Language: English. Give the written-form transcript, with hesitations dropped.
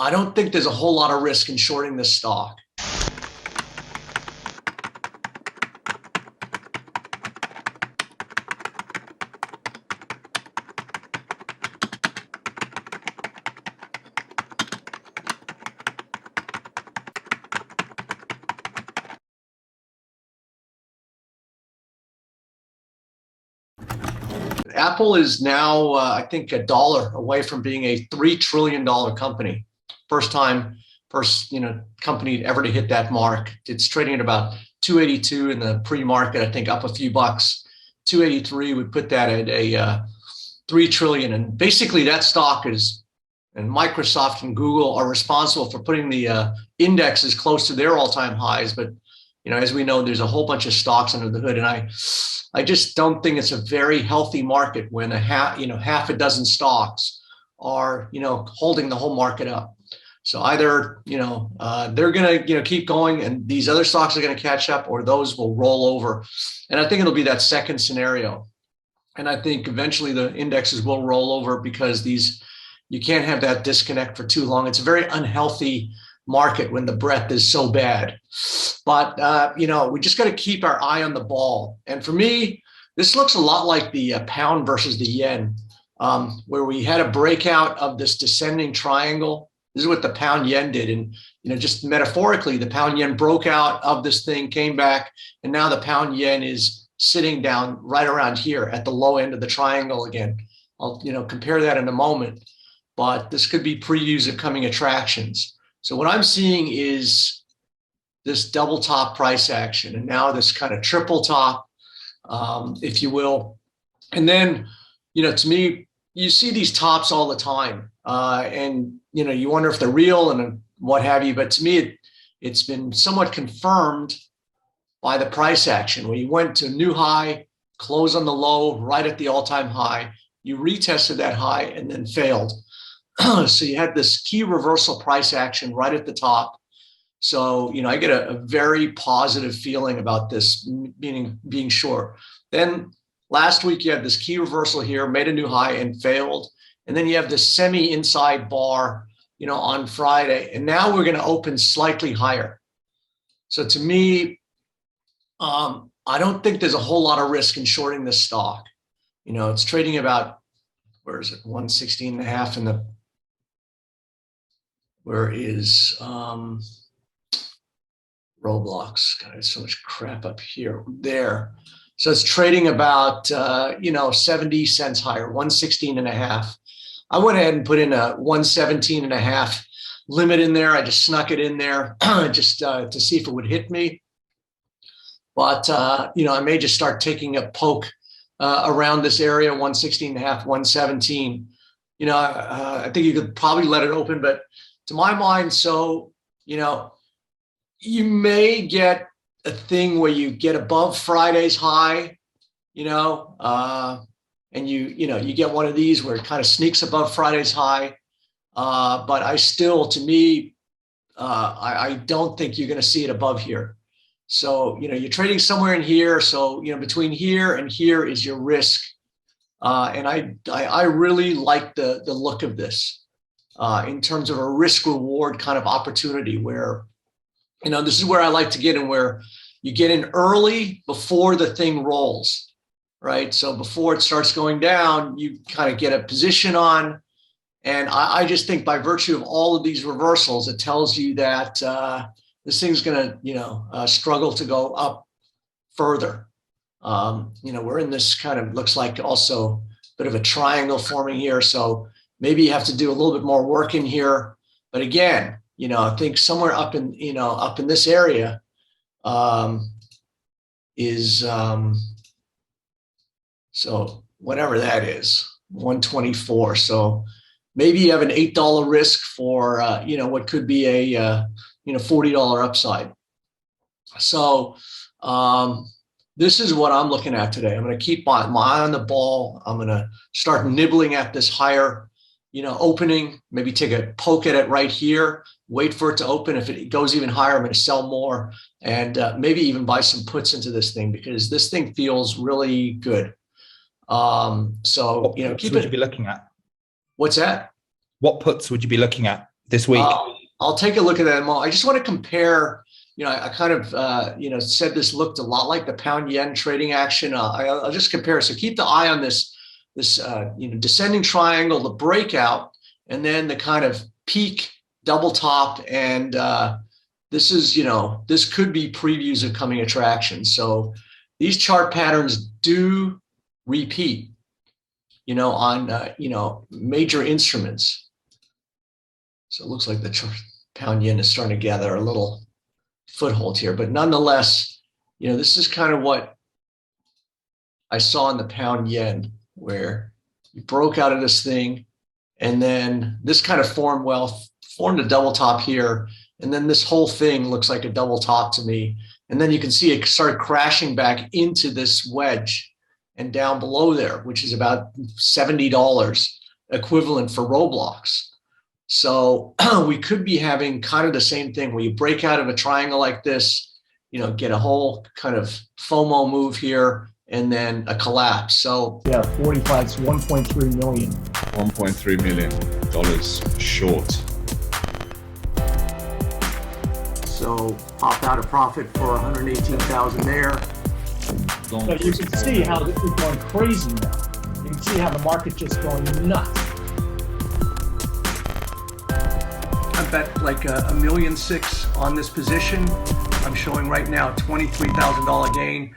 I don't think there's a whole lot of risk in shorting this stock. Apple is now, I think, $1 away from being a $3 trillion company. First company ever to hit that mark. It's trading at about 282 in the pre-market. I think up a few bucks. 283 would put that at a 3 trillion. And basically, that stock is, and Microsoft and Google are responsible for putting the indexes close to their all-time highs. But as we know, there's a whole bunch of stocks under the hood, and I just don't think it's a very healthy market when half a dozen stocks are holding the whole market up. So either they're going to keep going, and these other stocks are going to catch up, or those will roll over. And I think it'll be that second scenario. And I think eventually the indexes will roll over because you can't have that disconnect for too long. It's a very unhealthy market when the breadth is so bad. But we just got to keep our eye on the ball. And for me, this looks a lot like the pound versus the yen, where we had a breakout of this descending triangle. This is what the pound yen did. And just metaphorically, the pound yen broke out of this thing, came back, and now the pound yen is sitting down right around here at the low end of the triangle again. I'll compare that in a moment, but this could be previews of coming attractions. So what I'm seeing is this double top price action, and now this kind of triple top, if you will. And then, to me, you see these tops all the time, and you wonder if they're real and what have you. But to me, it's been somewhat confirmed by the price action, where you went to a new high, close on the low, right at the all-time high. You retested that high and then failed. So you had this key reversal price action right at the top. So, I get a very positive feeling about this being short. Then last week, you had this key reversal here, made a new high and failed. And then you have this semi-inside bar, on Friday. And now we're going to open slightly higher. So to me, I don't think there's a whole lot of risk in shorting this stock. It's trading about, 116 and a half in the, where is Roblox? God, there's so much crap up here. There. So it's trading about, 70 cents higher, 116 and a half. I went ahead and put in a 117 and a half limit in there. I just snuck it in there just to see if it would hit me. But, I may just start taking a poke around this area, 116 and a half, 117. I think you could probably let it open, but to my mind, so, you may get a thing where you get above Friday's high, and you get one of these where it kind of sneaks above Friday's high. But I still, to me, I don't think you're going to see it above here. So, you're trading somewhere in here. So, between here and here is your risk. And I really like the look of this in terms of a risk reward kind of opportunity where, this is where I like to get in, where you get in early before the thing rolls, right? So before it starts going down, you kind of get a position on. And I just think by virtue of all of these reversals, it tells you that this thing's going to, struggle to go up further. We're in this kind of looks like also a bit of a triangle forming here. So maybe you have to do a little bit more work in here. But again, I think somewhere up in this area is so whatever that is, 124. So maybe you have an $8 risk for what could be a $40 upside. So this is what I'm looking at today. I'm going to keep my eye on the ball. I'm going to start nibbling at this higher opening, maybe take a poke at it right here, wait for it to open. If it goes even higher, I'm going to sell more and maybe even buy some puts into this thing because this thing feels really good. So, keep it. Would you be looking at? What's that? What puts would you be looking at? this week? I'll take a look at that in a moment. I just want to compare. I kind of said this looked a lot like the pound yen trading action. I'll just compare. So keep the eye on this descending triangle, the breakout, and then the kind of peak double top. And this could be previews of coming attractions. So these chart patterns do repeat, on major instruments. So it looks like the pound yen is starting to gather a little foothold here, but nonetheless, this is kind of what I saw in the pound yen, where you broke out of this thing, and then this kind of formed a double top here, and then this whole thing looks like a double top to me, and then you can see it start crashing back into this wedge and down below there, which is about $70 equivalent for Roblox. So we could be having kind of the same thing where you break out of a triangle like this, get a whole kind of FOMO move here and then a collapse. So yeah, 45 is 1.3 million. $1.3 million short. So pop out a profit for 118,000 there. So you can see how this is going crazy now. You can see how the market's just going nuts. I bet like $1.6 million on this position. I'm showing right now $23,000 gain.